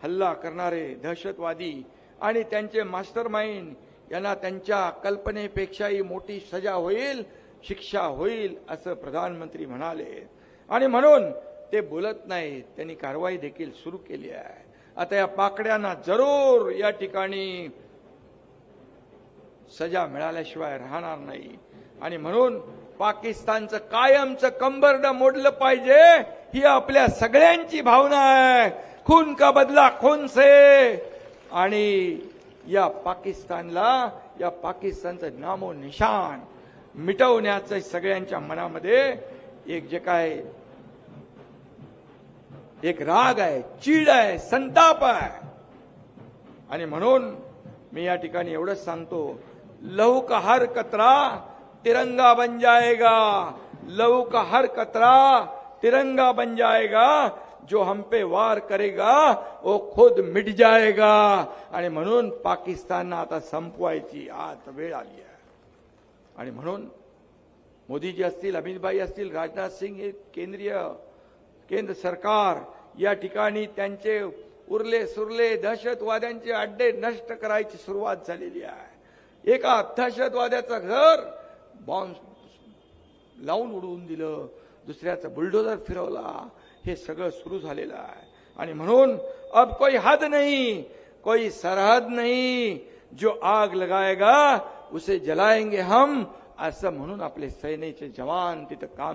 हल्ला करणारे दहशतवादी आणि त्यांचे मास्टरमाइंड यांना त्यांच्या कल्पनेपेक्षाही मोठी सजा होईल, शिक्षा होईल असं प्रधानमंत्री म्हणाले. आणि म्हणून ते बोलत नाहीत, त्यांनी कारवाई देखील सुरू केली आहे. आता या पाकड्यांना जरूर या ठिकाणी सजा मिळाल्याशिवाय राहणार नाही. आणि म्हणून पाकिस्तानचं कायमचं कंबरड मोडलं पाहिजे, ही आपल्या सगळ्यांची भावना आहे. खून का बदला खून से. आणि या पाकिस्तानला, या पाकिस्तानचं नामो निशान मिटवण्याचं सगळ्यांच्या मनामध्ये एक जे काय एक राग आहे, चीड आहे, संताप आहे. आणि म्हणून मी या ठिकाणी एवढंच सांगतो, लहू का हर कतरा तिरंगा बन जाएगा. लहू का हर कतरा तिरंगा बन जाएगा. जो हम पे वार करेगा वो खुद मिट जाएगा. आणि म्हणून पाकिस्तानला आता संपवायची आता वेळ आली आहे. आणि म्हणून मोदीजी असतील, अमित भाई असतील, राजनाथ सिंग हे केंद्र सरकार या ठिकाणी त्यांचे उरले सुरले दहशतवाद्यांचे अड्डे नष्ट करायची सुरुवात झालेली आहे. एका दहशतवाद्याचं घर बॉम्ब लावून उडवून दिलं, दुसऱ्याचं बुलडोजर फिरवला. हे सगळं सुरू झालेलं आहे. आणि म्हणून अब कोई हद नहीं, कोई सरहद नहीं. जो आग लगाएगा उसे जलाएंगे हम, असं म्हणून आपले सैन्याचे जवान तिथं काम